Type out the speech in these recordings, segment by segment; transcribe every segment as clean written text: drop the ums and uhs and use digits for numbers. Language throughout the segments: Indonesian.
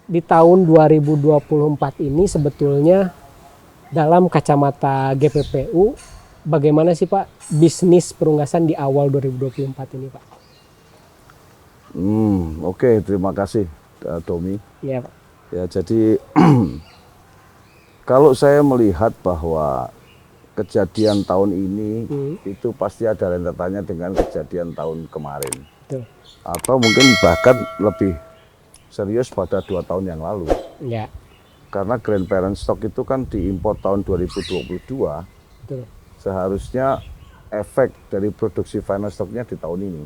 di tahun 2024 ini sebetulnya dalam kacamata GPPU bagaimana sih Pak bisnis perunggasan di awal 2024 ini Pak? Oke, terima kasih Domi. Iya Pak. Ya, jadi kalau saya melihat bahwa kejadian tahun ini itu pasti ada rentetannya dengan kejadian tahun kemarin. Betul. Atau mungkin bahkan lebih serius pada 2 tahun yang lalu. Ya. Karena Grand Parent Stock itu kan diimpor tahun 2022. Betul. Seharusnya efek dari produksi final stocknya di tahun ini.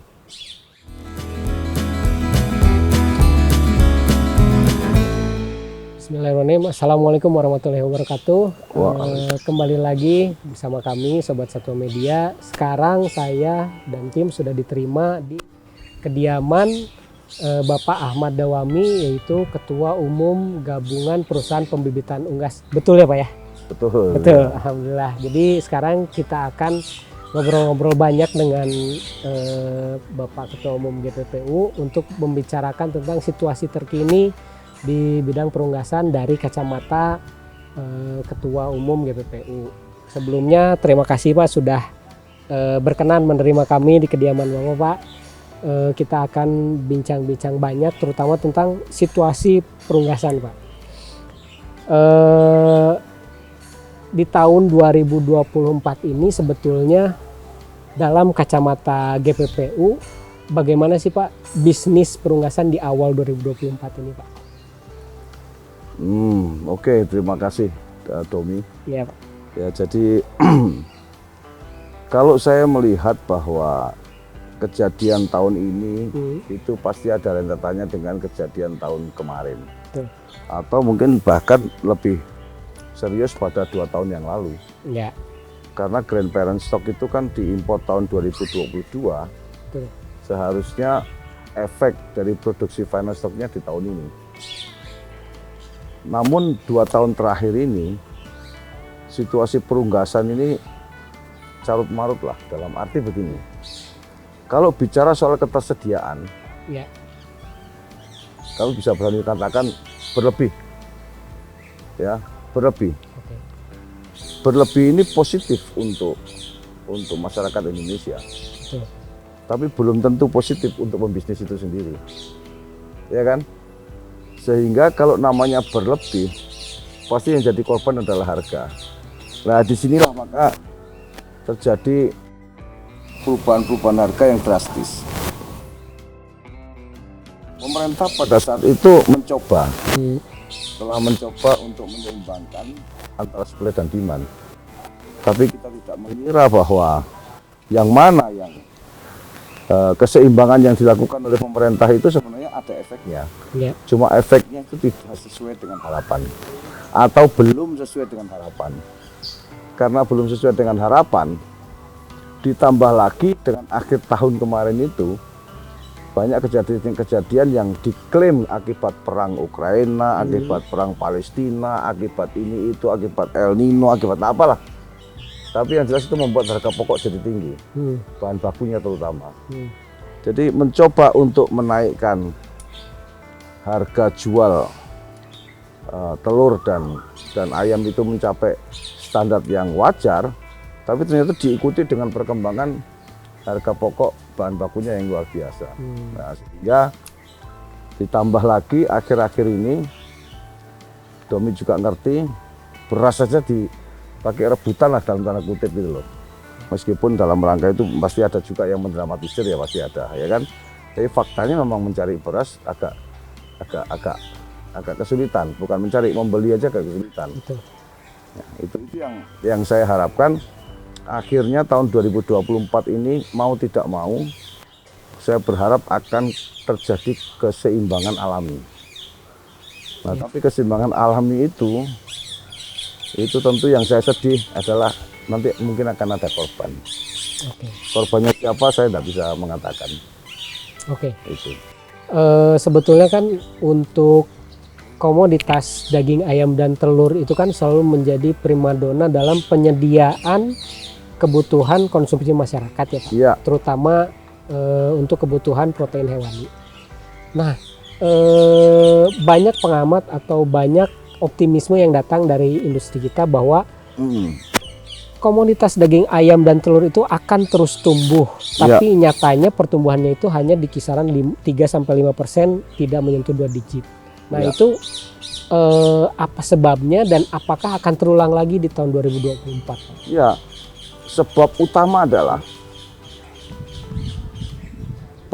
Bismillahirrahmanirrahim. Assalamualaikum warahmatullahi wabarakatuh. Kembali lagi bersama kami Sobat Satwa Media. Sekarang saya dan tim sudah diterima di kediaman Bapak Ahmad Dawami, yaitu Ketua Umum Gabungan Perusahaan Pembibitan Unggas. Betul ya Pak ya? Betul. Betul, alhamdulillah. Jadi sekarang kita akan ngobrol-ngobrol banyak dengan Bapak Ketua Umum GPPU untuk membicarakan tentang situasi terkini di bidang perunggasan dari kacamata Ketua Umum GPPU. Sebelumnya terima kasih Pak sudah berkenan menerima kami di kediaman Bapak. Kita akan bincang-bincang banyak terutama tentang situasi perunggasan Pak. Di tahun 2024 ini sebetulnya dalam kacamata GPPU bagaimana sih Pak bisnis perunggasan di awal 2024 ini Pak? Oke, terima kasih Domi. Iya Pak. Ya, jadi kalau saya melihat bahwa kejadian tahun ini itu pasti ada rentetannya dengan kejadian tahun kemarin. Betul. Atau mungkin bahkan lebih serius pada 2 tahun yang lalu. Ya. Karena Grand Parent Stock itu kan diimpor tahun 2022. Betul. Seharusnya efek dari produksi final stocknya di tahun ini. Namun 2 tahun terakhir ini situasi perunggasan ini carut marut lah, dalam arti begini. Kalau bicara soal ketersediaan, Ya. kalau bisa berani katakan berlebih, ya berlebih. Oke. Berlebih ini positif untuk masyarakat Indonesia, Betul. tapi belum tentu positif untuk pembisnis itu sendiri, ya kan? Sehingga kalau namanya berlebih, pasti yang jadi korban adalah harga. Nah, disinilah maka terjadi perubahan harga yang drastis. Pemerintah pada saat itu telah mencoba untuk menyeimbangkan antara supply dan demand. Tapi kita tidak mengira bahwa yang mana yang keseimbangan yang dilakukan oleh pemerintah itu sebenarnya ada efeknya. Ya. Cuma efeknya itu tidak sesuai dengan harapan atau belum sesuai dengan harapan. Karena belum sesuai dengan harapan, ditambah lagi dengan akhir tahun kemarin itu banyak kejadian yang diklaim akibat perang Ukraina, akibat perang Palestina, akibat ini itu, akibat El Nino, akibat apalah. Tapi yang jelas itu membuat harga pokok jadi tinggi, bahan bakunya terutama. Jadi mencoba untuk menaikkan harga jual telur dan ayam itu mencapai standar yang wajar, tapi ternyata diikuti dengan perkembangan harga pokok bahan bakunya yang luar biasa. Nah, sehingga ditambah lagi akhir-akhir ini, Domi juga ngerti, beras saja dipakai rebutan lah dalam tanda kutip gitu loh. Meskipun dalam rangka itu pasti ada juga yang mendramatisir, ya pasti ada, ya kan. Tapi faktanya memang mencari beras agak kesulitan, bukan mencari, membeli aja agak kesulitan. Betul. Ya, itu yang saya harapkan. Akhirnya tahun 2024 ini mau tidak mau, saya berharap akan terjadi keseimbangan alami. Nah, tapi keseimbangan alami itu tentu yang saya sedih adalah nanti mungkin akan ada korban. Oke. Korbannya siapa saya tidak bisa mengatakan. Oke. Itu. Sebetulnya kan untuk komoditas daging ayam dan telur itu kan selalu menjadi primadona dalam penyediaan kebutuhan konsumsi masyarakat ya Pak, Ya. terutama untuk kebutuhan protein hewani. Nah, banyak pengamat atau banyak optimisme yang datang dari industri kita bahwa komoditas daging ayam dan telur itu akan terus tumbuh, tapi nyatanya pertumbuhannya itu hanya di kisaran 3-5%, tidak menyentuh 2 digit. Nah itu apa sebabnya dan apakah akan terulang lagi di tahun 2024? Ya, sebab utama adalah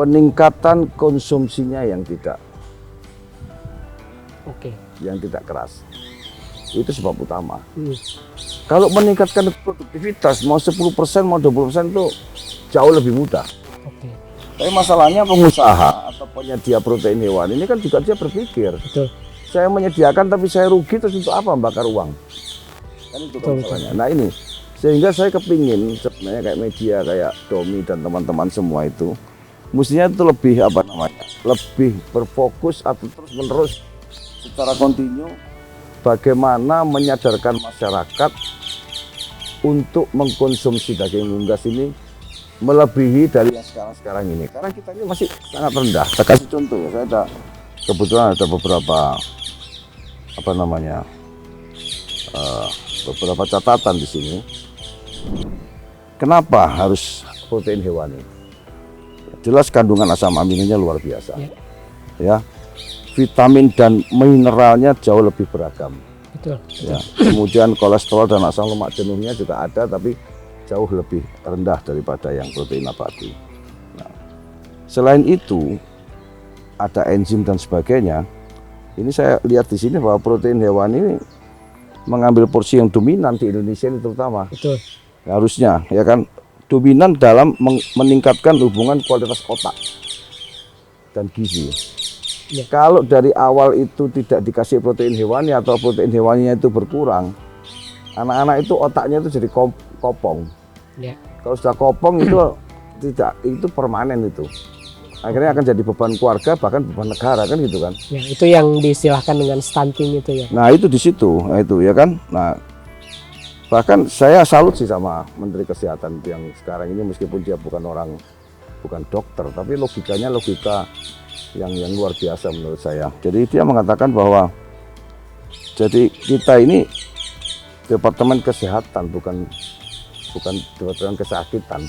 peningkatan konsumsinya yang tidak keras. Itu sebab utama. Kalau meningkatkan produktivitas mau 10%, mau 20% itu jauh lebih mudah. Tapi masalahnya pengusaha atau penyedia protein hewan ini kan juga dia berpikir, saya menyediakan tapi saya rugi, terus untuk apa bakar uang? Kan itu masalahnya. Nah ini, sehingga saya kepingin sebenarnya kayak media, kayak Domi dan teman-teman semua itu, mestinya itu lebih lebih berfokus atau terus menerus secara kontinu bagaimana menyadarkan masyarakat untuk mengkonsumsi daging unggas ini melebihi dari yang sekarang ini. Karena kita ini masih sangat rendah. Saya kasih contoh ya, saya kebetulan ada beberapa beberapa catatan di sini. Kenapa harus protein hewani? Jelas kandungan asam aminonya luar biasa. Ya. Vitamin dan mineralnya jauh lebih beragam. Ya. Kemudian kolesterol dan asam lemak jenuhnya juga ada, tapi jauh lebih rendah daripada yang protein nabati. Nah, selain itu ada enzim dan sebagainya. Ini saya lihat di sini bahwa protein hewan ini mengambil porsi yang dominan di Indonesia ini terutama. Harusnya ya kan dominan dalam meningkatkan hubungan kualitas otak dan gizi. Kalau dari awal itu tidak dikasih protein hewani atau protein hewaninya itu berkurang, anak-anak itu otaknya itu jadi kopong. Kalau sudah kopong itu permanen itu. Akhirnya akan jadi beban keluarga, bahkan beban negara kan gitu kan. Ya, itu yang diistilahkan dengan stunting itu ya. Nah itu di situ, nah, itu ya kan. Nah bahkan saya salut sih sama Menteri Kesehatan yang sekarang ini, meskipun dia bukan dokter, tapi logikanya logika yang luar biasa menurut saya. Jadi dia mengatakan bahwa jadi kita ini Departemen Kesehatan bukan Departemen Kesakitan.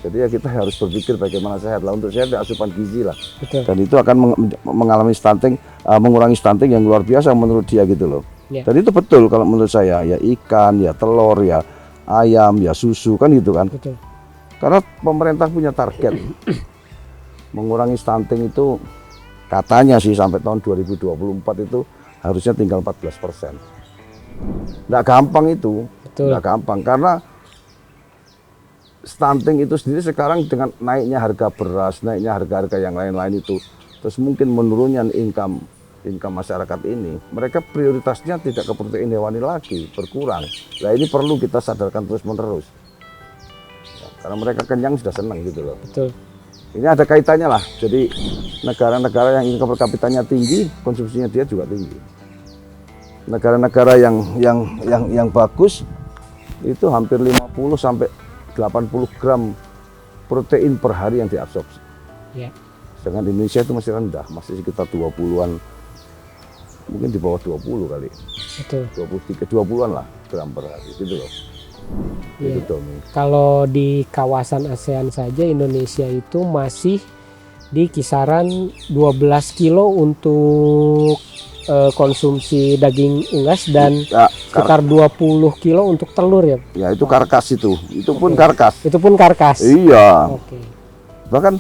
Jadi ya kita harus berpikir bagaimana sehat lah, untuk sehat asupan gizi lah. Dan itu akan mengalami stunting, mengurangi stunting yang luar biasa menurut dia gitu loh. Dan itu betul kalau menurut saya, ya ikan, ya telur, ya ayam, ya susu kan gitu kan. Karena pemerintah punya target mengurangi stunting itu katanya sih sampai tahun 2024 itu harusnya tinggal 14%. Nggak gampang itu, nggak gampang karena stunting itu sendiri sekarang dengan naiknya harga beras, naiknya harga-harga yang lain-lain itu, terus mungkin menurunnya income masyarakat ini, mereka prioritasnya tidak ke protein hewani lagi, berkurang. Nah ini perlu kita sadarkan terus-menerus. Ya, karena mereka kenyang sudah senang gitu loh. Ini ada kaitannya lah. Jadi negara-negara yang income per kapitanya tinggi, konsumsinya dia juga tinggi. Negara-negara yang bagus itu hampir 50 sampai 80 gram protein per hari yang diabsorpsi. Sedangkan Indonesia itu masih rendah, masih sekitar 20-an, mungkin di bawah 20 kali. 20-an lah gram per hari gitu loh. Kalau di kawasan ASEAN saja Indonesia itu masih di kisaran 12 kilo untuk konsumsi daging unggas dan sekitar 20 kilo untuk telur ya. Ya itu karkas itu pun karkas. Itu pun karkas. Iya. Bahkan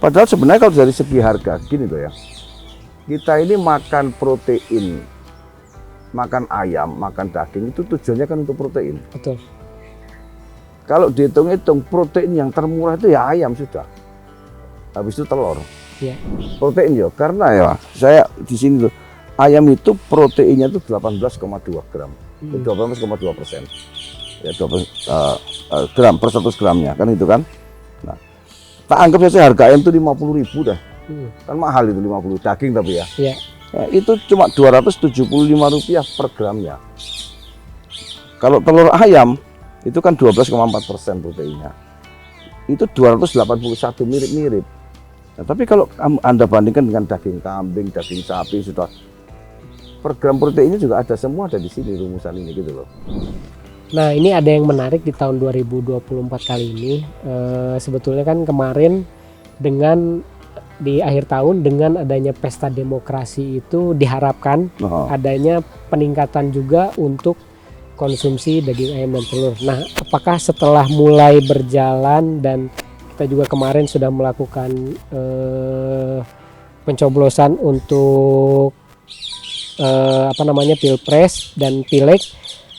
padahal sebenarnya kalau dari segi harga gini loh ya. Kita ini makan protein, makan ayam, makan daging itu tujuannya kan untuk protein. Kalau dihitung-hitung protein yang termurah itu ya ayam sudah. Habis itu telur. Protein ya, karena ya saya di sini tuh ayam itu proteinnya itu 18,2 gram. 12,2%. Ya 12 gram per 100 gramnya kan itu kan. Nah, tak anggap saja harga ayam itu 50.000 dah. Kan mahal itu 50 daging tapi ya. Ya, itu cuma Rp275 per gramnya. Kalau telur ayam itu kan 12,4% proteinnya. Itu 281 mirip-mirip. Nah, tapi kalau Anda bandingkan dengan daging kambing, daging sapi, sudah per gram proteinnya juga ada, semua ada di sini rumusan ini gitu loh. Nah, ini ada yang menarik di tahun 2024 kali ini. Sebetulnya kan kemarin dengan di akhir tahun dengan adanya pesta demokrasi itu diharapkan adanya peningkatan juga untuk konsumsi daging ayam dan telur. Nah, apakah setelah mulai berjalan dan kita juga kemarin sudah melakukan pencoblosan untuk Pilpres dan Pileg,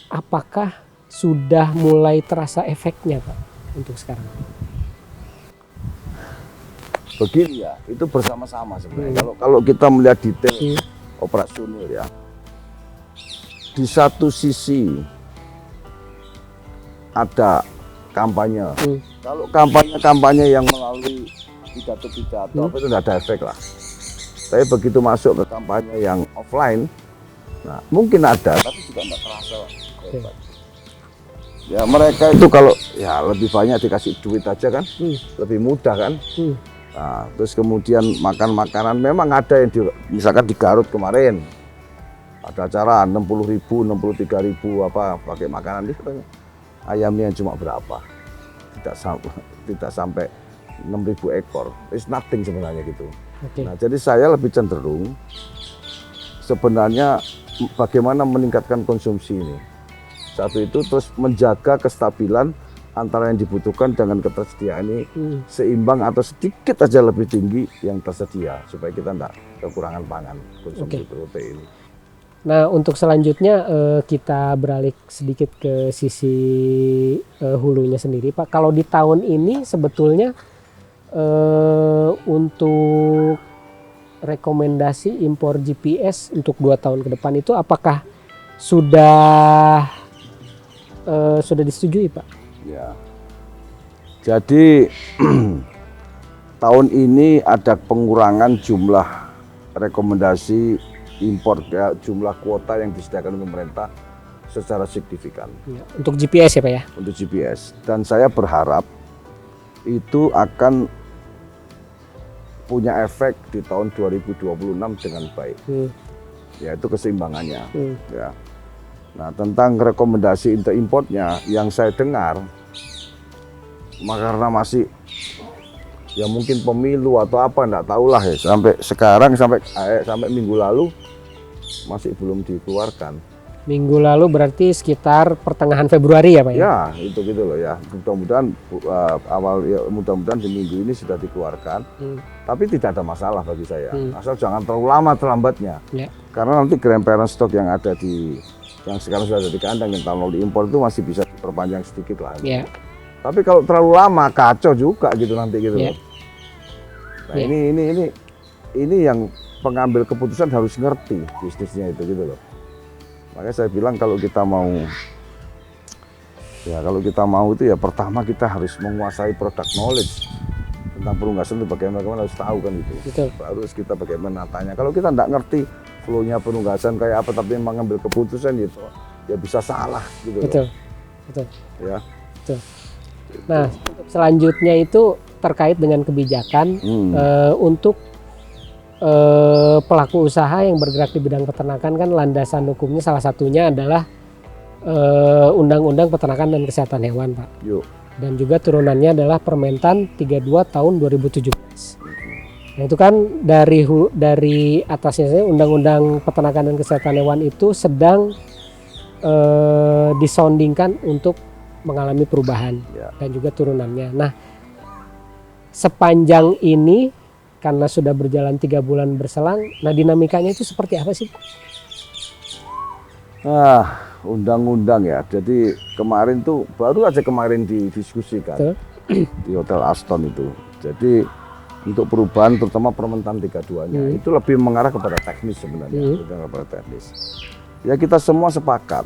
apakah sudah mulai terasa efeknya Pak untuk sekarang? Begini ya, itu bersama-sama sebenarnya. Kalau kita melihat detail operasional ya, di satu sisi ada kampanye. Kalau kampanye yang melalui pidato-pidato apa itu tidak ada efek lah. Tapi begitu masuk ke kampanye yang offline, nah mungkin ada, tapi juga tidak terasa hebat. Ya mereka itu kalau ya lebih banyak dikasih duit aja kan, lebih mudah kan. Nah, terus kemudian makan makanan memang ada yang misalkan di Garut kemarin ada acara 60.000, 63.000 apa pakai makanan itu ayamnya cuma berapa, tidak sampai 6.000 ekor, it's nothing sebenarnya gitu. Nah jadi saya lebih cenderung sebenarnya bagaimana meningkatkan konsumsi ini. Satu itu terus menjaga kestabilan antara yang dibutuhkan dengan ketersediaan ini seimbang atau sedikit aja lebih tinggi yang tersedia supaya kita tidak kekurangan pangan konsumsi protein. Nah untuk selanjutnya kita beralih sedikit ke sisi hulunya sendiri Pak. Kalau di tahun ini sebetulnya untuk rekomendasi impor GPS untuk 2 tahun ke depan itu apakah sudah disetujui Pak? Ya, jadi tahun ini ada pengurangan jumlah rekomendasi impor ya, jumlah kuota yang disediakan oleh pemerintah secara signifikan. Ya, untuk GPS ya Pak ya? Untuk GPS, dan saya berharap itu akan punya efek di tahun 2026 dengan baik, yaitu keseimbangannya. Ya. Nah tentang rekomendasi importnya yang saya dengar, karena masih ya mungkin pemilu atau apa enggak tahulah ya, sampai sekarang sampai minggu lalu masih belum dikeluarkan. Minggu lalu berarti sekitar pertengahan Februari ya Pak ya? Ya itu gitu loh ya, mudah-mudahan mudah-mudahan di minggu ini sudah dikeluarkan. Tapi tidak ada masalah bagi saya, asal jangan terlalu lama terlambatnya. Karena nanti grandparent stok yang ada yang sekarang sudah ada di kandang yang tahun lalu diimpor itu masih bisa diperpanjang sedikit lah. Tapi kalau terlalu lama kacau juga gitu nanti gitu loh. Nah ini yang pengambil keputusan harus ngerti bisnisnya itu gitu loh. Makanya saya bilang kalau kita mau itu ya pertama kita harus menguasai product knowledge tentang perunggasan itu bagaimana harus tahu kan itu. Harus kita bagaimana tanya. Kalau kita tidak ngerti flow-nya perunggasan kayak apa tapi mengambil keputusan gitu ya bisa salah gitu. Betul. Ya. Betul. Nah, selanjutnya itu terkait dengan kebijakan untuk pelaku usaha yang bergerak di bidang peternakan, kan landasan hukumnya salah satunya adalah Undang-Undang Peternakan dan Kesehatan Hewan Pak. Dan juga turunannya adalah Permentan 32 tahun 2017. Nah itu kan dari atasnya Undang-Undang Peternakan dan Kesehatan Hewan itu sedang disondingkan untuk mengalami perubahan dan juga turunannya. Nah sepanjang ini karena sudah berjalan 3 bulan berselang, nah dinamikanya itu seperti apa sih? Undang-undang ya. Jadi kemarin tuh baru aja kemarin didiskusikan di Hotel Aston itu. Jadi untuk perubahan terutama Permentan 32-nya itu lebih mengarah kepada teknis sebenarnya, kepada teknis. Ya kita semua sepakat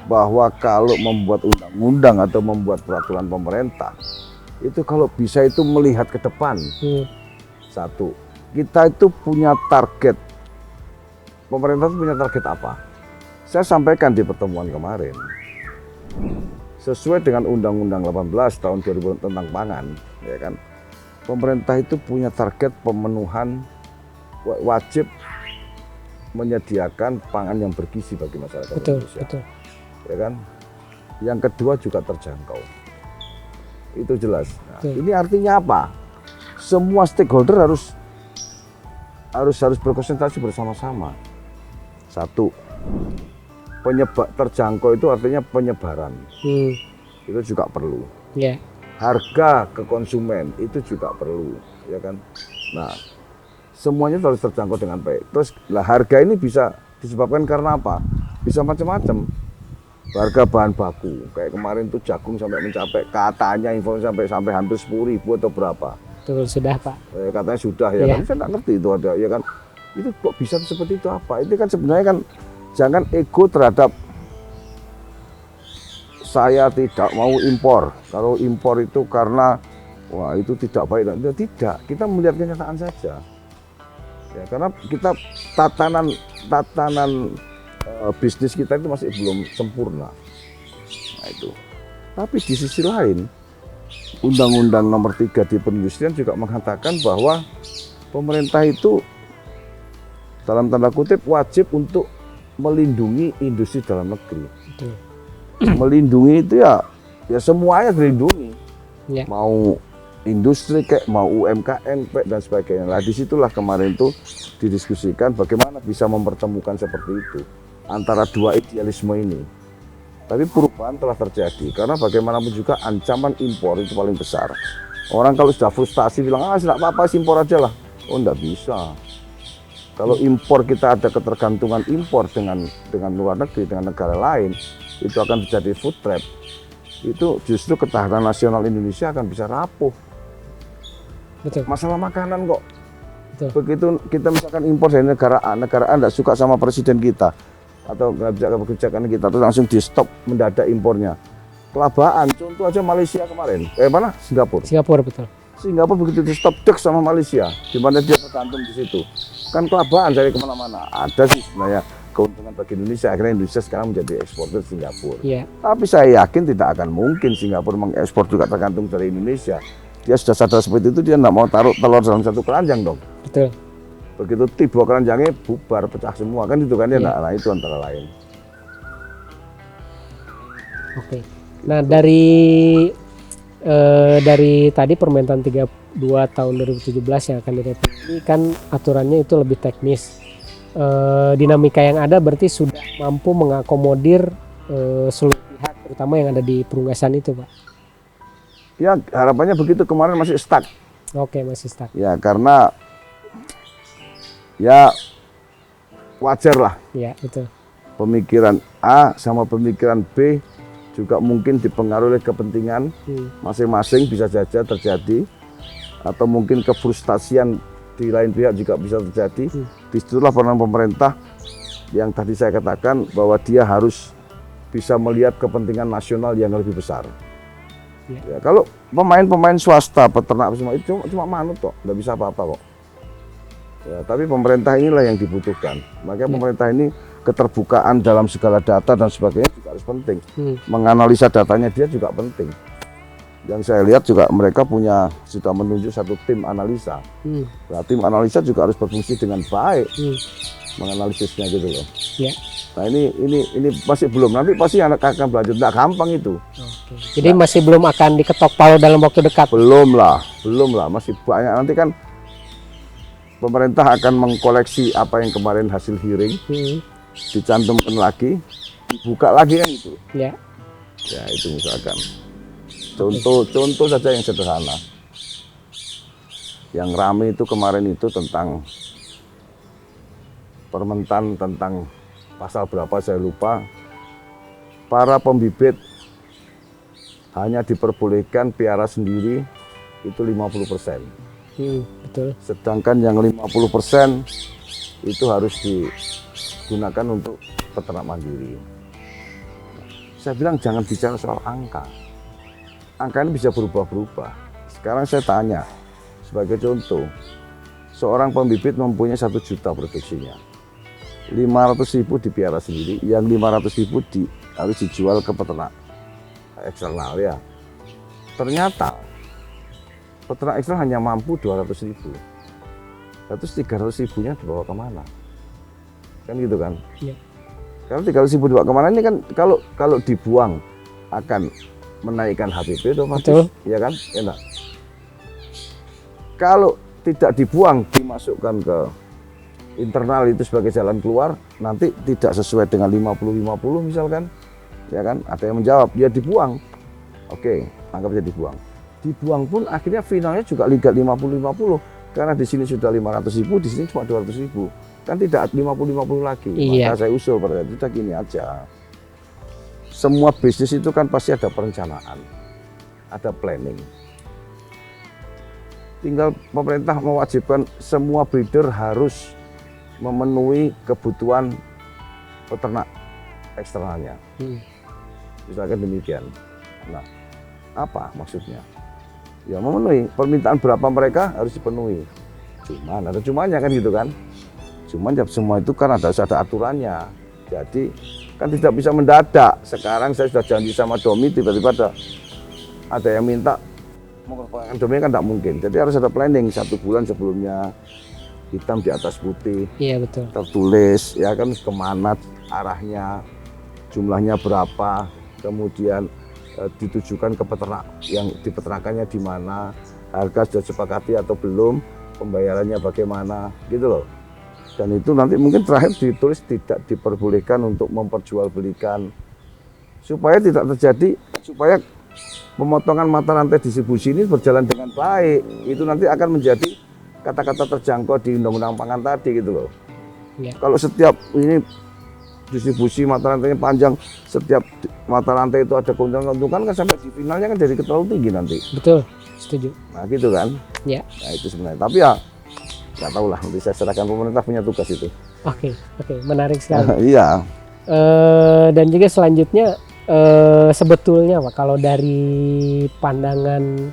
bahwa kalau membuat undang-undang atau membuat peraturan pemerintah itu kalau bisa itu melihat ke depan. Satu, kita itu punya target. Pemerintah itu punya target apa? Saya sampaikan di pertemuan kemarin. Sesuai dengan Undang-Undang 18 tahun 2000 tentang pangan, ya kan? pemerintah itu punya target pemenuhan wajib menyediakan pangan yang bergizi bagi masyarakat Betul, Indonesia. betul. Ya kan? Yang kedua juga terjangkau. Itu jelas. Nah, Betul. ini artinya apa? Semua stakeholder harus berkonsentrasi bersama-sama. Satu, terjangkau itu artinya penyebaran. Itu juga perlu. Ya. Harga ke konsumen itu juga perlu, ya kan? Nah, semuanya harus terjangkau dengan baik. Terus lah harga ini bisa disebabkan karena apa? Bisa macam-macam. Harga bahan baku, kayak kemarin tuh jagung sampai mencapai katanya informasi sampai hampir 10.000 atau berapa. Betul, sudah Pak. Katanya sudah ya, Iya. kan saya nggak ngerti itu ada, ya kan? Itu kok bisa seperti itu apa? Itu kan sebenarnya kan jangan ego terhadap saya tidak mau impor. Kalau impor itu karena wah itu tidak baik, tidak. Kita melihat kenyataan saja. Ya, karena kita tatanan bisnis kita itu masih belum sempurna. Nah itu. Tapi di sisi lain, Undang-Undang Nomor 3 di Perindustrian juga mengatakan bahwa pemerintah itu dalam tanda kutip wajib untuk melindungi industri dalam negeri. Betul. Melindungi itu ya semuanya dilindungi. Ya. Mau industri kayak mau UMKM dan sebagainya. Nah disitulah kemarin itu didiskusikan bagaimana bisa mempertemukan seperti itu antara dua idealisme ini. Tapi perubahan telah terjadi karena bagaimanapun juga ancaman impor itu paling besar. Orang kalau sudah frustasi bilang tidak apa-apa impor aja lah. Oh enggak bisa. Kalau impor kita ada ketergantungan impor dengan luar negeri, dengan negara lain, itu akan terjadi food trap. Itu justru ketahanan nasional Indonesia akan bisa rapuh. Betul. Masalah makanan kok. Betul. Begitu kita misalkan impor dari negara A tidak suka sama presiden kita atau kebijakan kita, terus langsung di stop mendadak impornya. Kelabaan, contoh aja Malaysia kemarin. Mana? Singapura, betul. Singapura begitu di stop dek sama Malaysia, di mana dia tergantung di situ. Kan kelabaan dari kemana-mana. Ada sih sebenarnya keuntungan bagi Indonesia. Akhirnya Indonesia sekarang menjadi eksportir Singapura. Iya. Tapi saya yakin tidak akan mungkin Singapura mengekspor juga tergantung dari Indonesia. Dia sudah sadar seperti itu, dia tidak mau taruh telur dalam satu keranjang dong. Betul. Begitu tiba keranjangnya bubar, pecah semua kan itu kan ya. Iya. Nah itu antara lain. Oke. Nah dari tadi Permentan 32 tahun 2017 yang akan direvisi kan aturannya itu lebih teknis. Dinamika yang ada berarti sudah mampu mengakomodir seluruh pihak, terutama yang ada di perunggasan itu, Pak. Ya harapannya begitu, kemarin masih stuck. Oke, masih stuck. Ya karena ya wajar lah Ya, betul. pemikiran A sama pemikiran B juga mungkin dipengaruhi oleh kepentingan masing-masing, bisa saja terjadi, atau mungkin kefrustasian di lain pihak juga bisa terjadi. Disitulah peran pemerintah yang tadi saya katakan bahwa dia harus bisa melihat kepentingan nasional yang lebih besar. Ya, kalau pemain swasta, peternak semua itu cuma manut kok, nggak bisa apa-apa kok. Ya, tapi pemerintah inilah yang dibutuhkan. Makanya pemerintah ini keterbukaan dalam segala data dan sebagainya juga harus penting. Menganalisa datanya dia juga penting. Yang saya lihat juga mereka sudah menunjuk satu tim analisa. Nah, tim analisa juga harus berfungsi dengan baik, menganalisisnya gitu loh. Ya. Nah ini masih belum, nanti pasti akan belajar, tidak gampang itu. Oke. Jadi masih belum akan diketok palu dalam waktu dekat. Belum lah, masih banyak. Nanti kan pemerintah akan mengkoleksi apa yang kemarin hasil hearing, dicantumkan lagi, dibuka lagi kan itu. Ya. Ya itu misalkan. Contoh saja yang sederhana. Yang rame itu kemarin itu tentang Permentan tentang pasal berapa saya lupa. Para pembibit hanya diperbolehkan piara sendiri itu 50%. Betul. Sedangkan yang 50% itu harus digunakan untuk peternak mandiri. Saya bilang jangan bicara soal angka. Angka ini bisa berubah-berubah. Sekarang saya tanya, sebagai contoh, seorang pembibit mempunyai 1 juta produksinya. 500.000 dipiara sendiri, yang 500.000 harus dijual ke peternak eksternal ya. Ternyata Peternak eksternal hanya mampu 200.000. Terus 300.000-nya dibawa kemana? Kan gitu kan? Iya. Kalau 300.000 dibawa kemana ini kan kalau dibuang akan menaikkan HPP otomatis, Betul. ya kan? Enak. Kalau tidak dibuang, dimasukkan ke internal itu sebagai jalan keluar, nanti tidak sesuai dengan 50-50 misalkan, ya kan? Ada yang menjawab, dia dibuang. Oke, anggap saja dibuang. Dibuang pun akhirnya finalnya juga ligat 50-50, karena di sini sudah 500.000, di sini cuma 200.000. Kan tidak 50-50 lagi. Iya. Maka saya usul pada itu gini aja. Semua bisnis itu kan pasti ada perencanaan, ada planning. Tinggal pemerintah mewajibkan semua breeder harus memenuhi kebutuhan peternak eksternalnya. Misalkan demikian. Nah, apa maksudnya? Ya memenuhi permintaan berapa mereka harus dipenuhi. Cuman ada cumanya kan gitu kan. Cuman ya semua itu kan ada aturannya. Jadi kan tidak bisa mendadak. Sekarang saya sudah janji sama Domi, tiba-tiba ada yang minta mengorbankan Domi kan tidak mungkin. Jadi harus ada planning 1 bulan sebelumnya, hitam di atas putih. Iya betul. Tertulis ya kan kemana arahnya, jumlahnya berapa, kemudian ditujukan ke peternak yang di peternakannya di mana, harga sudah disepakati atau belum, pembayarannya bagaimana, gitu loh. Dan itu nanti mungkin terakhir ditulis tidak diperbolehkan untuk memperjualbelikan, supaya tidak terjadi, supaya pemotongan mata rantai distribusi ini berjalan dengan baik. Itu nanti akan menjadi kata-kata terjangkau di Undang-Undang Pangan tadi gitu loh. Ya. Kalau setiap ini distribusi mata rantainya panjang, setiap mata rantai itu ada keuntungan-keuntungan kan sampai di finalnya kan jadi terlalu tinggi nanti. Betul, setuju. Nah gitu kan. Ya. Nah itu sebenarnya. Tapi ya nggak tahu lah, nanti saya serahkan, pemerintah punya tugas itu. Oke, menarik sekali. Iya. Dan juga selanjutnya sebetulnya Pak, kalau dari pandangan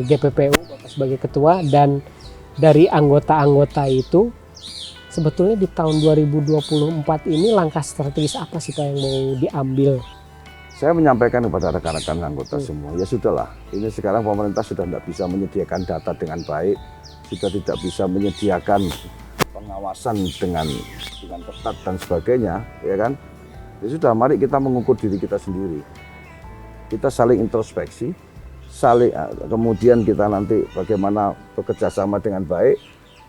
GPPU Bapak sebagai ketua dan dari anggota-anggota itu, sebetulnya di tahun 2024 ini langkah strategis apa sih Pak yang mau diambil? Saya menyampaikan kepada rekan-rekan anggota semua, ya sudahlah, ini sekarang pemerintah sudah tidak bisa menyediakan data dengan baik, sudah tidak bisa menyediakan pengawasan dengan ketat dan sebagainya, ya kan? Ya sudah, mari kita mengukur diri kita sendiri. Kita saling introspeksi, kemudian kita nanti bagaimana bekerja sama dengan baik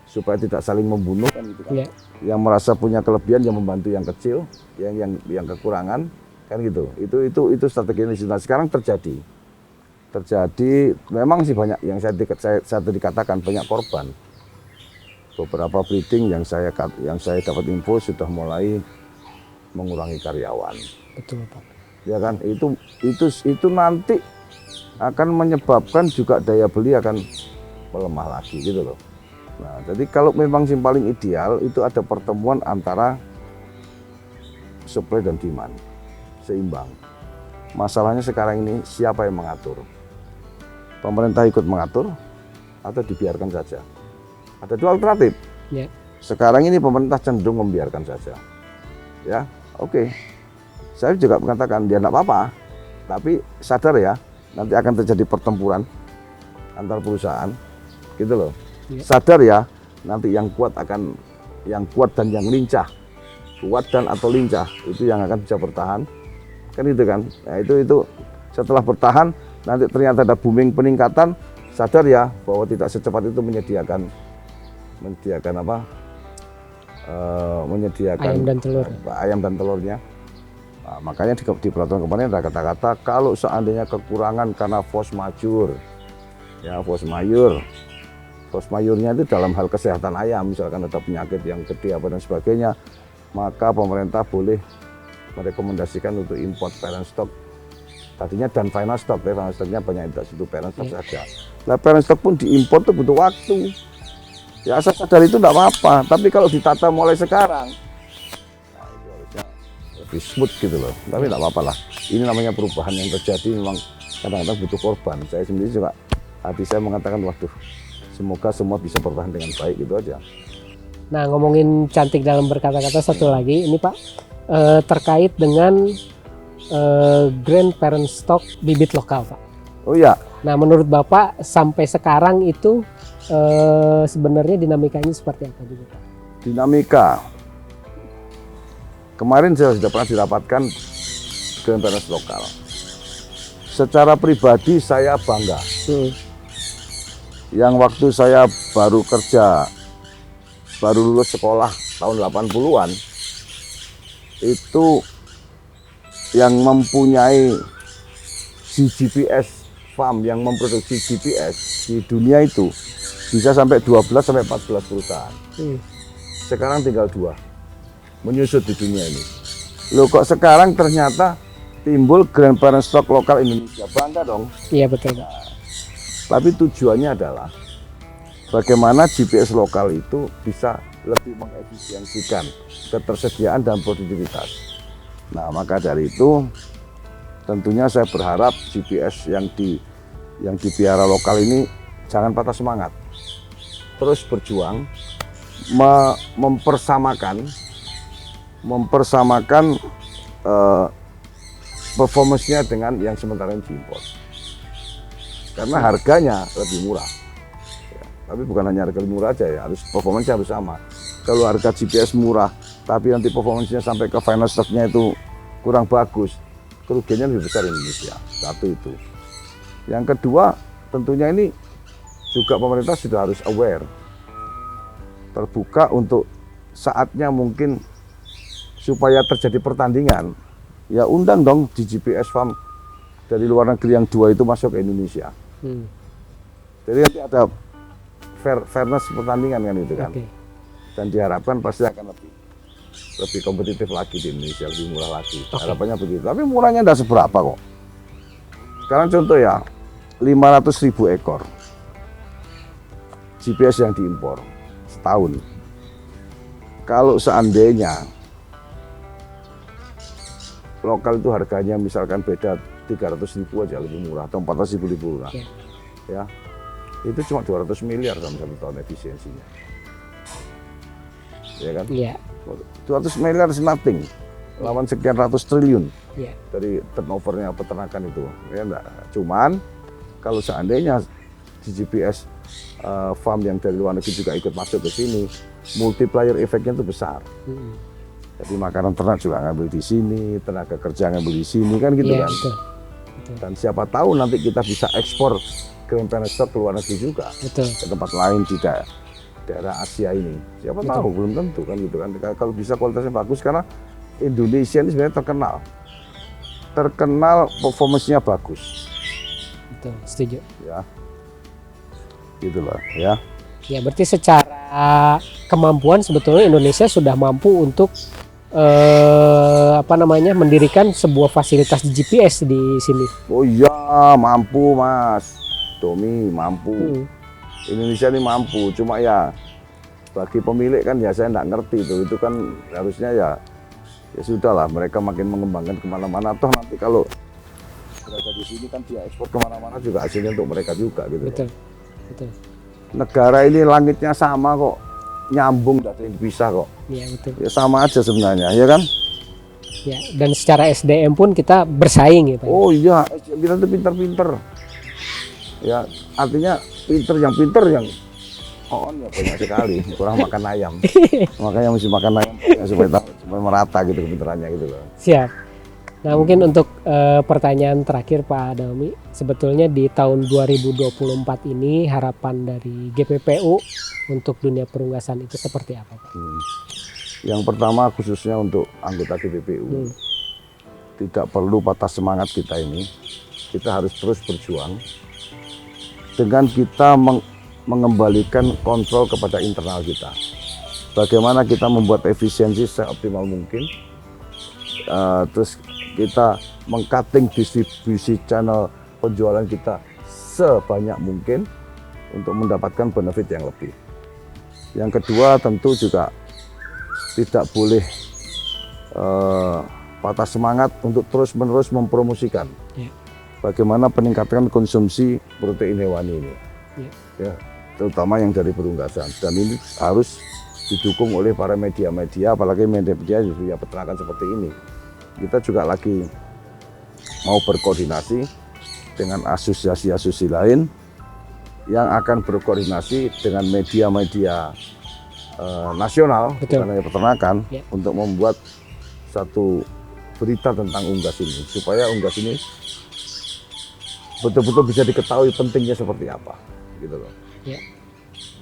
supaya tidak saling membunuh kan gitu kan. Ya. Yang merasa punya kelebihan yang membantu yang kecil, yang kekurangan kan gitu. Itu strategi ini. Nah, sekarang terjadi memang sih banyak yang saya tadi katakan, banyak korban. Beberapa breeding yang saya dapat info sudah mulai mengurangi karyawan. Betul Pak. Ya kan, itu nanti akan menyebabkan juga daya beli akan melemah lagi gitu loh. Nah, jadi kalau memang yang paling ideal itu ada pertemuan antara supply dan demand, seimbang. Masalahnya sekarang ini siapa yang mengatur? Pemerintah ikut mengatur atau dibiarkan saja? Ada 2 alternatif. Ya. Sekarang ini pemerintah cenderung membiarkan saja. Ya, oke. Saya juga mengatakan dia tidak apa-apa, tapi sadar ya, nanti akan terjadi pertempuran antar perusahaan, gitu loh. Ya. Sadar ya, nanti yang kuat dan yang lincah, kuat dan atau lincah itu yang akan bisa bertahan, kan itu kan. Nah, itu setelah bertahan, nanti ternyata ada booming peningkatan, sadar ya bahwa tidak secepat itu menyediakan ayam dan telurnya. Nah, makanya di peraturan kemarin ada kata-kata kalau seandainya kekurangan karena force majeure, ya force majeure-nya itu dalam hal kesehatan ayam, misalkan ada penyakit yang gede apa dan sebagainya, maka pemerintah boleh merekomendasikan untuk import parent stock. Tadinya dan final stock, final stocknya banyak yang itu parent stock saja. Nah, parent stock pun diimpor itu butuh waktu. Ya asal sadar itu tidak apa-apa, tapi kalau ditata mulai sekarang, nah itu harusnya lebih smooth gitu loh. Tapi tidak apa-apa lah. Ini namanya perubahan yang terjadi, memang kadang-kadang butuh korban. Saya sendiri juga, hati saya mengatakan, waduh, semoga semua bisa bertahan dengan baik, gitu aja. Nah, ngomongin cantik dalam berkata-kata, satu lagi, ini Pak, terkait dengan grandparent stock bibit lokal Pak. Oh iya. Nah, menurut Bapak sampai sekarang itu sebenarnya dinamikanya seperti apa juga, Pak? Dinamika. Kemarin saya sudah pernah dirapatkan Grand Penas lokal. Secara pribadi saya bangga. Yang waktu saya baru kerja, baru lulus sekolah tahun 80-an, itu yang mempunyai GPS farm yang memproduksi GPS di dunia itu bisa sampai 12 sampai 14 perusahaan. Sekarang tinggal 2 menyusut di dunia ini. Loh kok sekarang ternyata timbul Grand Parent Stock lokal Indonesia, bangga dong. Iya betul. Tapi tujuannya adalah bagaimana GPS lokal itu bisa lebih mengefisiensikan ketersediaan dan produktivitas. Nah, maka dari itu tentunya saya berharap GPS yang dipiara lokal ini jangan patah semangat. Terus berjuang mempersamakan performance-nya dengan yang sementara ini diimpor. Karena harganya lebih murah. Ya, tapi bukan hanya harga lebih murah aja ya, harus performance-nya harus sama. Kalau harga GPS murah, tapi nanti performance-nya sampai ke final stock-nya itu kurang bagus, kerugiannya lebih besar Indonesia. Satu itu. Yang kedua, tentunya ini juga pemerintah sudah harus aware, terbuka untuk saatnya mungkin supaya terjadi pertandingan, ya undang dong di GPS farm dari luar negeri yang 2 itu masuk ke Indonesia. Jadi nanti ada fairness pertandingan kan itu kan. Dan diharapkan pasti akan lebih kompetitif lagi di Indonesia, lebih murah lagi. Harapannya begitu. Tapi murahnya tidak seberapa kok. Sekarang contoh ya, 500.000 ekor GPS yang diimpor setahun. Kalau seandainya lokal itu harganya misalkan beda 300.000 aja lebih murah atau 400.000 lebih murah, ya itu cuma 200 miliar dalam 1 tahun efisiensinya, ya kan? 200 miliar is nothing, lawan sekian ratus triliun dari turnovernya peternakan itu, ya enggak. Cuman kalau seandainya di GPS farm yang dari luar negeri juga ikut masuk ke sini, multiplier efeknya itu besar. Jadi makanan ternak juga ngambil di sini, tenaga kerja ngambil di sini kan gitu kan. Betul. Dan siapa tahu nanti kita bisa ekspor Grand Penas Stock ke luar negeri juga, ke tempat lain di daerah Asia ini. Siapa tahu, belum tentu kan gitu kan. Kalau bisa kualitasnya bagus, karena Indonesia ini sebenarnya terkenal performance-nya bagus. Betul, setuju. Ya, gitulah ya. Ya berarti secara kemampuan sebetulnya Indonesia sudah mampu untuk mendirikan sebuah fasilitas di GPS di sini. Oh iya, mampu Mas Domi, mampu. Indonesia ini mampu, cuma ya bagi pemilik kan ya saya nggak ngerti itu kan harusnya ya sudahlah, mereka makin mengembangkan kemana-mana, toh nanti kalau berada di sini kan dia ekspor kemana-mana juga hasilnya untuk mereka juga gitu. Betul. Negara ini langitnya sama kok, nyambung, tidak ada yang bisa kok. Iya betul. Ya, sama aja sebenarnya, ya kan? Ya, dan secara SDM pun kita bersaing ya Pak. Oh iya, kita tuh pinter-pinter. Ya, artinya yang pinter yang ya banyak sekali, kurang makan ayam. Makanya mesti makan ayam ya, supaya merata gitu kepinterannya gitu loh. Siap. Nah mungkin untuk pertanyaan terakhir Pak Daomi, sebetulnya di tahun 2024 ini harapan dari GPPU untuk dunia perunggasan itu seperti apa Pak? Yang pertama khususnya untuk anggota GPPU, tidak perlu patah semangat kita ini, kita harus terus berjuang dengan kita mengembalikan kontrol kepada internal kita. Bagaimana kita membuat efisiensi seoptimal mungkin, terus kita meng-cutting distribusi channel penjualan kita sebanyak mungkin untuk mendapatkan benefit yang lebih. Yang kedua tentu juga tidak boleh patah semangat untuk terus-menerus mempromosikan bagaimana peningkatan konsumsi protein hewani ini, ya, terutama yang dari perunggasan. Dan ini harus didukung oleh para media-media, apalagi media-media yang peternakan seperti ini. Kita juga lagi mau berkoordinasi dengan asosiasi-asosiasi lain yang akan berkoordinasi dengan media-media nasional, Betul. bukan hanya peternakan, Ya. untuk membuat satu berita tentang unggas ini, supaya unggas ini betul-betul bisa diketahui pentingnya seperti apa, gitu loh. Ya.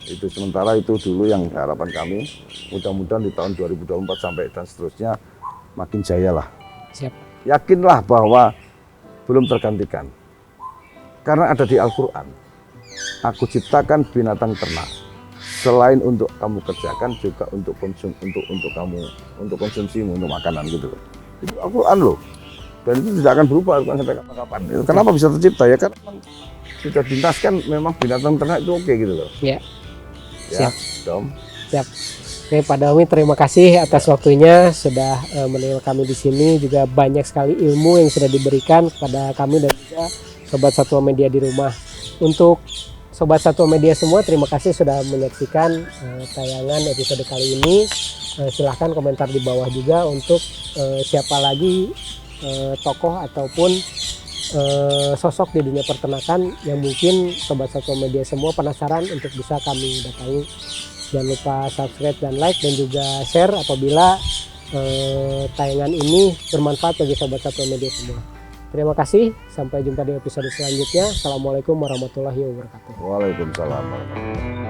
Itu sementara itu dulu yang harapan kami, mudah-mudahan di tahun 2024 sampai dan seterusnya makin jaya lah. Siap. Yakinlah bahwa belum tergantikan, karena ada di Al-Quran. Aku ciptakan binatang ternak, selain untuk kamu kerjakan juga untuk kamu, untuk konsumsimu, untuk makanan gitu loh. Itu Al-Quran loh, dan itu tidak akan berubah sampai kapan-kapan. Kenapa bisa tercipta ya? Karena memang sudah dinaskan, memang binatang ternak itu oke gitu loh. Ya. Ya, Siap. Dom. Siap. Oke, Pak Daumi, terima kasih atas waktunya sudah menerima kami di sini. Juga banyak sekali ilmu yang sudah diberikan kepada kami dan juga Sobat Satwa Media di rumah. Untuk Sobat Satwa Media semua, terima kasih sudah menyaksikan tayangan episode kali ini. Silahkan komentar di bawah juga untuk siapa lagi tokoh ataupun sosok di dunia peternakan yang mungkin Sobat Satwa Media semua penasaran untuk bisa kami datangi. Jangan lupa subscribe dan like dan juga share apabila tayangan ini bermanfaat bagi Sobat Satwa Media semua. Terima kasih, sampai jumpa di episode selanjutnya. Assalamualaikum warahmatullahi wabarakatuh. Waalaikumsalam warahmatullahi wabarakatuh.